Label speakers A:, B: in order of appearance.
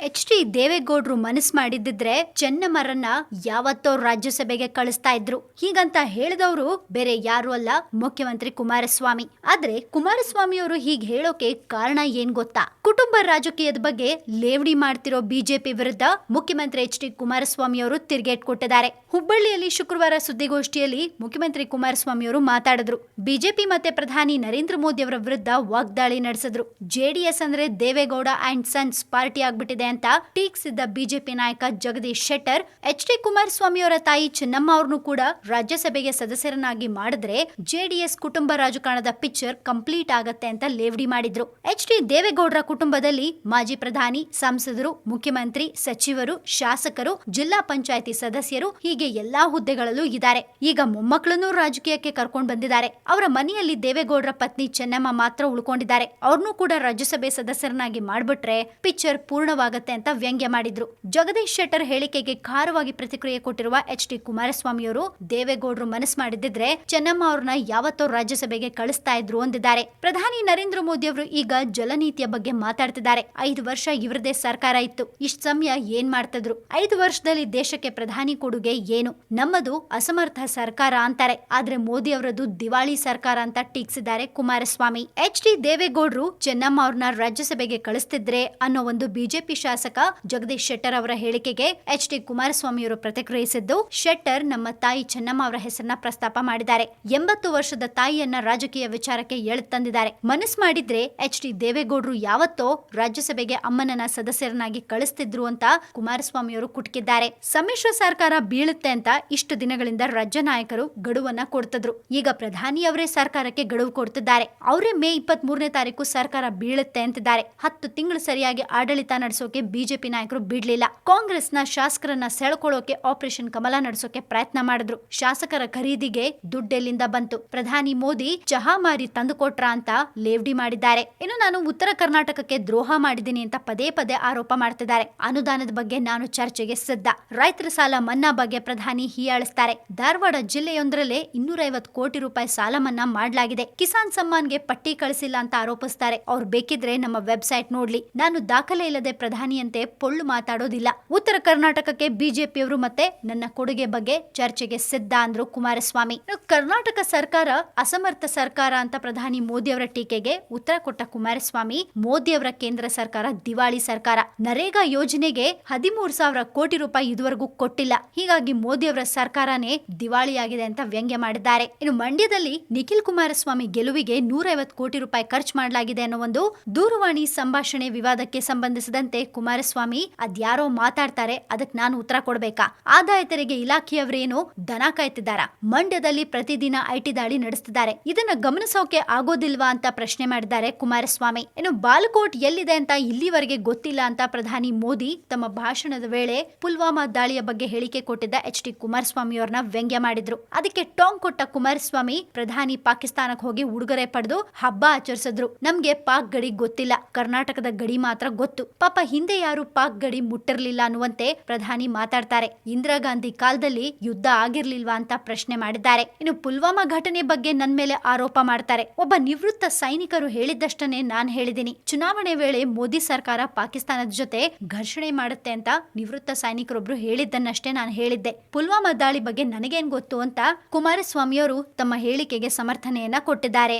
A: H D. ದೇವೇಗೌಡರು ಮನಸ್ಸು ಮಾಡಿದ್ದಿದ್ರೆ ಚೆನ್ನಮ್ಮರನ್ನ ಯಾವತ್ತೋ ರಾಜ್ಯಸಭೆಗೆ ಕಳಿಸ್ತಾ ಇದ್ರು. ಹೀಗಂತ ಹೇಳಿದವರು ಬೇರೆ ಯಾರು ಅಲ್ಲ, ಮುಖ್ಯಮಂತ್ರಿ ಕುಮಾರಸ್ವಾಮಿ. ಆದ್ರೆ ಕುಮಾರಸ್ವಾಮಿ ಅವರು ಹೀಗೆ ಹೇಳೋಕೆ ಕಾರಣ ಏನ್ ಗೊತ್ತಾ? ಕುಟುಂಬ ರಾಜಕೀಯದ ಬಗ್ಗೆ ಲೇವಡಿ ಮಾಡ್ತಿರೋ ಬಿಜೆಪಿ ವಿರುದ್ಧ ಮುಖ್ಯಮಂತ್ರಿ ಎಚ್.ಡಿ. ಕುಮಾರಸ್ವಾಮಿ ಅವರು ತಿರುಗೇಟ್ ಕೊಟ್ಟಿದ್ದಾರೆ. ಹುಬ್ಬಳ್ಳಿಯಲ್ಲಿ ಶುಕ್ರವಾರ ಸುದ್ದಿಗೋಷ್ಠಿಯಲ್ಲಿ ಮುಖ್ಯಮಂತ್ರಿ ಕುಮಾರಸ್ವಾಮಿ ಅವರು ಮಾತಾಡಿದ್ರು. ಬಿಜೆಪಿ ಮತ್ತೆ ಪ್ರಧಾನಿ ನರೇಂದ್ರ ಮೋದಿ ಅವರ ವಿರುದ್ಧ ವಾಗ್ದಾಳಿ ನಡೆಸಿದ್ರು. ಜೆಡಿಎಸ್ ಅಂದ್ರೆ ದೇವೇಗೌಡ ಅಂಡ್ ಸನ್ಸ್ ಪಾರ್ಟಿ ಆಗ್ಬಿಟ್ಟಿದೆ ಅಂತ ಟೀಕಿಸಿದ್ದ ಬಿಜೆಪಿ ನಾಯಕ ಜಗದೀಶ್ ಶೆಟ್ಟರ್, ಎಚ್.ಡಿ. ಕುಮಾರಸ್ವಾಮಿ ಅವರ ತಾಯಿ ಚೆನ್ನಮ್ಮ ಅವ್ರನ್ನು ಕೂಡ ರಾಜ್ಯಸಭೆಗೆ ಸದಸ್ಯರನ್ನಾಗಿ ಮಾಡಿದ್ರೆ ಜೆಡಿಎಸ್ ಕುಟುಂಬ ರಾಜಕಾರಣದ ಪಿಕ್ಚರ್ ಕಂಪ್ಲೀಟ್ ಆಗತ್ತೆ ಅಂತ ಲೇವಡಿ ಮಾಡಿದ್ರು. ಎಚ್.ಡಿ. ದೇವೇಗೌಡರ ಕುಟುಂಬದಲ್ಲಿ ಮಾಜಿ ಪ್ರಧಾನಿ, ಸಂಸದರು, ಮುಖ್ಯಮಂತ್ರಿ, ಸಚಿವರು, ಶಾಸಕರು, ಜಿಲ್ಲಾ ಪಂಚಾಯಿತಿ ಸದಸ್ಯರು ಹೀಗೆ ಎಲ್ಲಾ ಹುದ್ದೆಗಳಲ್ಲೂ ಇದ್ದಾರೆ. ಈಗ ಮೊಮ್ಮಕ್ಕಳನ್ನು ರಾಜಕೀಯಕ್ಕೆ ಕರ್ಕೊಂಡು ಬಂದಿದ್ದಾರೆ. ಅವರ ಮನೆಯಲ್ಲಿ ದೇವೇಗೌಡರ ಪತ್ನಿ ಚೆನ್ನಮ್ಮ ಮಾತ್ರ ಉಳ್ಕೊಂಡಿದ್ದಾರೆ. ಅವ್ರನ್ನೂ ಕೂಡ ರಾಜ್ಯಸಭೆ ಸದಸ್ಯರನ್ನಾಗಿ ಮಾಡ್ಬಿಟ್ರೆ ಪಿಕ್ಚರ್ ಪೂರ್ಣವಾಗುತ್ತೆ ಅಂತ ವ್ಯಂಗ್ಯ ಮಾಡಿದ್ರು. ಜಗದೀಶ್ ಶೆಟ್ಟರ್ ಹೇಳಿಕೆಗೆ ಖಾರವಾಗಿ ಪ್ರತಿಕ್ರಿಯೆ ಕೊಟ್ಟಿರುವ ಎಚ್.ಡಿ. ಕುಮಾರಸ್ವಾಮಿ ಅವರು, ದೇವೇಗೌಡರು ಮನಸ್ಸು ಮಾಡಿದ್ರೆ ಚೆನ್ನಮ್ಮ ಅವ್ರನ್ನ ಯಾವತ್ತೋ ರಾಜ್ಯಸಭೆಗೆ ಕಳಿಸ್ತಾ ಇದ್ರು ಅಂದಿದ್ದಾರೆ. ಪ್ರಧಾನಿ ನರೇಂದ್ರ ಮೋದಿ ಅವರು ಈಗ ಜಲನೀತಿಯ ಬಗ್ಗೆ ಮಾತಾಡ್ತಿದ್ದಾರೆ. 5 ವರ್ಷ ಇವರದೇ ಸರ್ಕಾರ ಇತ್ತು, ಇಷ್ಟ ಸಮಯ ಏನ್ ಮಾಡ್ತಿದ್ರು? 5 ವರ್ಷದಲ್ಲಿ ದೇಶಕ್ಕೆ ಪ್ರಧಾನಿ ಕೊಡುಗೆ ಏನು? ನಮ್ಮದು ಅಸಮರ್ಥ ಸರ್ಕಾರ ಅಂತಾರೆ. ಆದ್ರೆ ಮೋದಿ ಅವರದ್ದು ದಿವಾಳಿ ಸರ್ಕಾರ ಅಂತ ಟೀಕಿಸಿದ್ದಾರೆ ಕುಮಾರಸ್ವಾಮಿ. ಎಚ್.ಡಿ. ದೇವೇಗೌಡರು ಚೆನ್ನಮ್ಮ ಅವ್ರನ್ನ ರಾಜ್ಯಸಭೆಗೆ ಕಳಿಸ್ತಿದ್ರೆ ಅನ್ನೋ ಒಂದು ಬಿಜೆಪಿ ಶಾಸಕ ಜಗದೀಶ್ ಶೆಟ್ಟರ್ ಅವರ ಹೇಳಿಕೆಗೆ ಎಚ್.ಡಿ. ಕುಮಾರಸ್ವಾಮಿ ಅವರು ಪ್ರತಿಕ್ರಿಯಿಸಿದ್ದು, ಶೆಟ್ಟರ್ ನಮ್ಮ ತಾಯಿ ಚೆನ್ನಮ್ಮ ಅವರ ಹೆಸರನ್ನ ಪ್ರಸ್ತಾಪ ಮಾಡಿದ್ದಾರೆ. 80 ವರ್ಷದ ತಾಯಿಯನ್ನ ರಾಜಕೀಯ ವಿಚಾರಕ್ಕೆ ಎಳೆತಂದಿದ್ದಾರೆ. ಮನಸ್ಸು ಮಾಡಿದ್ರೆ ಎಚ್.ಡಿ. ದೇವೇಗೌಡರು ಯಾವತ್ತೋ ರಾಜ್ಯಸಭೆಗೆ ಅಮ್ಮನನ್ನ ಸದಸ್ಯರನ್ನಾಗಿ ಕಳಿಸ್ತಿದ್ರು ಅಂತ ಕುಮಾರಸ್ವಾಮಿ ಅವರು ಕುಟುಕಿದ್ದಾರೆ. ಸಮ್ಮಿಶ್ರ ಸರ್ಕಾರ ಬೀಳುತ್ತೆ ಅಂತ ಇಷ್ಟು ದಿನಗಳಿಂದ ರಾಜ್ಯ ನಾಯಕರು ಗಡುವನ್ನ ಕೊಡ್ತಿದ್ರು. ಈಗ ಪ್ರಧಾನಿ ಅವರೇ ಸರ್ಕಾರಕ್ಕೆ ಗಡುವು ಕೊಡ್ತಿದ್ದಾರೆ. ಅವರೇ ಮೇ 23ನೇ ತಾರೀಕು ಸರ್ಕಾರ ಬೀಳುತ್ತೆ ಅಂತಿದ್ದಾರೆ. 10 ತಿಂಗಳು ಸರಿಯಾಗಿ ಆಡಳಿತ ನಡೆಸೋಕೆ ಬಿಜೆಪಿ ನಾಯಕರು ಬಿಡ್ಲಿಲ್ಲ. ಕಾಂಗ್ರೆಸ್ನ ಶಾಸಕರನ್ನ ಸೆಳ್ಕೊಳ್ಳೋಕೆ ಆಪರೇಷನ್ ಕಮಲ ನಡೆಸೋಕೆ ಪ್ರಯತ್ನ ಮಾಡಿದ್ರು. ಶಾಸಕರ ಖರೀದಿಗೆ ದುಡ್ಡೆಲ್ಲಿಂದ ಬಂತು? ಪ್ರಧಾನಿ ಮೋದಿ ಚಹಾ ಮಾರಿ ತಂದುಕೊಟ್ರ ಅಂತ ಲೇವಡಿ ಮಾಡಿದ್ದಾರೆ. ಇನ್ನು ನಾನು ಉತ್ತರ ಕರ್ನಾಟಕಕ್ಕೆ ದ್ರೋಹ ಮಾಡಿದ್ದೀನಿ ಅಂತ ಪದೇ ಪದೇ ಆರೋಪ ಮಾಡ್ತಿದ್ದಾರೆ. ಅನುದಾನದ ಬಗ್ಗೆ ನಾನು ಚರ್ಚೆಗೆ ಸಿದ್ಧ. ರೈತರ ಸಾಲ ಮನ್ನಾ ಬಗ್ಗೆ ಪ್ರಧಾನಿ ಹೀಯಾಳಿಸ್ತಾರೆ. ಧಾರವಾಡ ಜಿಲ್ಲೆಯೊಂದರಲ್ಲೇ 250 ಕೋಟಿ ರೂಪಾಯಿ ಸಾಲ ಮನ್ನಾ ಮಾಡಲಾಗಿದೆ. ಕಿಸಾನ್ ಸಮ್ಮಾನ್ಗೆ ಪಟ್ಟಿ ಕಳಿಸಿಲ್ಲ ಅಂತ ಆರೋಪಿಸ್ತಾರೆ. ಅವ್ರು ಬೇಕಿದ್ರೆ ನಮ್ಮ ವೆಬ್ಸೈಟ್ ನೋಡ್ಲಿ. ನಾನು ದಾಖಲೆ ಇಲ್ಲದೆ ಪ್ರಧಾನಿಯಂತೆ ಪೊಳ್ಳು ಮಾತಾಡೋದಿಲ್ಲ. ಉತ್ತರ ಕರ್ನಾಟಕಕ್ಕೆ ಬಿಜೆಪಿಯವರು ಮತ್ತೆ ನನ್ನ ಕೊಡುಗೆ ಬಗ್ಗೆ ಚರ್ಚೆಗೆ ಸಿದ್ಧ ಅಂದ್ರು ಕುಮಾರಸ್ವಾಮಿ. ಕರ್ನಾಟಕ ಸರ್ಕಾರ ಅಸಮರ್ಥ ಸರ್ಕಾರ ಅಂತ ಪ್ರಧಾನಿ ಮೋದಿ ಅವರ ಟೀಕೆಗೆ ಉತ್ತರ ಕೊಟ್ಟ ಕುಮಾರಸ್ವಾಮಿ, ಮೋದಿ ಅವರ ಕೇಂದ್ರ ಸರ್ಕಾರ ದಿವಾಳಿ ಸರ್ಕಾರ. ನರೇಗಾ ಯೋಜನೆಗೆ 13,000 ಕೋಟಿ ರೂಪಾಯಿ ಇದುವರೆಗೂ ಕೊಟ್ಟಿಲ್ಲ. ಹೀಗಾಗಿ ಮೋದಿ ಅವರ ಸರ್ಕಾರನೇ ದಿವಾಳಿಯಾಗಿದೆ ಅಂತ ವ್ಯಂಗ್ಯ ಮಾಡಿದ್ದಾರೆ. ಇನ್ನು ಮಂಡ್ಯದಲ್ಲಿ ನಿಖಿಲ್ ಕುಮಾರಸ್ವಾಮಿ ಗೆಲುವಿಗೆ 150 ಕೋಟಿ ರೂಪಾಯಿ ಖರ್ಚು ಮಾಡಲಾಗಿದೆ ಅನ್ನೋ ಒಂದು ದೂರವಾಣಿ ಸಂಭಾಷಣೆ ವಿವಾದಕ್ಕೆ ಸಂಬಂಧಿಸಿದಂತೆ ಕುಮಾರಸ್ವಾಮಿ, ಅದ್ಯಾರೋ ಮಾತಾಡ್ತಾರೆ, ಅದಕ್ಕೆ ನಾನು ಉತ್ತರ ಕೊಡ್ಬೇಕಾ? ಆದಾಯ ತೆರಿಗೆ ಇಲಾಖೆಯವರೇನು ದನ ಕಾಯ್ತಿದ್ದಾರಾ? ಮಂಡ್ಯದಲ್ಲಿ ಪ್ರತಿದಿನ ಐಟಿ ದಾಳಿ ನಡೆಸ್ತಿದ್ದಾರೆ. ಇದನ್ನ ಗಮನಿಸೋಕೆ ಆಗೋದಿಲ್ವಾ ಅಂತ ಪ್ರಶ್ನೆ ಮಾಡಿದ್ದಾರೆ ಕುಮಾರಸ್ವಾಮಿ. ಇನ್ನು ಬಾಲಕೋಟ್ ಎಲ್ಲಿದೆ ಅಂತ ಇಲ್ಲಿವರೆಗೆ ಗೊತ್ತಿಲ್ಲ ಅಂತ ಪ್ರಧಾನಿ ಮೋದಿ ತಮ್ಮ ಭಾಷಣದ ವೇಳೆ ಪುಲ್ವಾಮಾ ದಾಳಿಯ ಬಗ್ಗೆ ಹೇಳಿಕೆ ಕೊಟ್ಟಿದ್ದ ಎಚ್.ಡಿ. ಕುಮಾರಸ್ವಾಮಿ ಅವರನ್ನ ವ್ಯಂಗ್ಯ ಮಾಡಿದ್ರು. ಅದಕ್ಕೆ ಟಾಂಗ್ ಕೊಟ್ಟ ಕುಮಾರಸ್ವಾಮಿ, ಪ್ರಧಾನಿ ಪಾಕಿಸ್ತಾನಕ್ಕೆ ಹೋಗಿ ಉಡುಗೊರೆ ಪಡೆದು ಹಬ್ಬ ಆಚರಿಸಿದ್ರು. ನಮ್ಗೆ ಪಾಕ್ ಗಡಿ ಗೊತ್ತಿಲ್ಲ, ಕರ್ನಾಟಕದ ಗಡಿ ಮಾತ್ರ ಗೊತ್ತು. ಪಾಪ ಹಿಂದೆ ಯಾರು ಪಾಕ್ ಗಡಿ ಮುಟ್ಟಿರ್ಲಿಲ್ಲ ಅನ್ನುವಂತೆ ಪ್ರಧಾನಿ ಮಾತಾಡ್ತಾರೆ. ಇಂದಿರಾ ಗಾಂಧಿ ಕಾಲದಲ್ಲಿ ಯುದ್ಧ ಆಗಿರ್ಲಿಲ್ವಾ ಅಂತ ಪ್ರಶ್ನೆ ಮಾಡಿದ್ದಾರೆ. ಇನ್ನು ಪುಲ್ವಾಮಾ ಘಟನೆ ಬಗ್ಗೆ ನನ್ನ ಮೇಲೆ ಆರೋಪ ಮಾಡ್ತಾರೆ. ಒಬ್ಬ ನಿವೃತ್ತ ಸೈನಿಕರು ಹೇಳಿದ್ದಷ್ಟನ್ನೇ ನಾನ್ ಹೇಳಿದ್ದೀನಿ. ಚುನಾವಣೆ ವೇಳೆ ಮೋದಿ ಸರ್ಕಾರ ಪಾಕಿಸ್ತಾನದ ಜೊತೆ ಘರ್ಷಣೆ ಮಾಡುತ್ತೆ ಅಂತ ನಿವೃತ್ತ ಸೈನಿಕರೊಬ್ರು ಹೇಳಿದ್ದನ್ನಷ್ಟೇ ನಾನು ಹೇಳಿದ್ದೆ. ಪುಲ್ವಾಮಾ ದಾಳಿ ಬಗ್ಗೆ ನನಗೇನ್ ಗೊತ್ತು ಅಂತ ಕುಮಾರಸ್ವಾಮಿ ಅವರು ತಮ್ಮ ಹೇಳಿಕೆಗೆ ಸಮರ್ಥನೆಯನ್ನ ಕೊಟ್ಟಿದ್ದಾರೆ.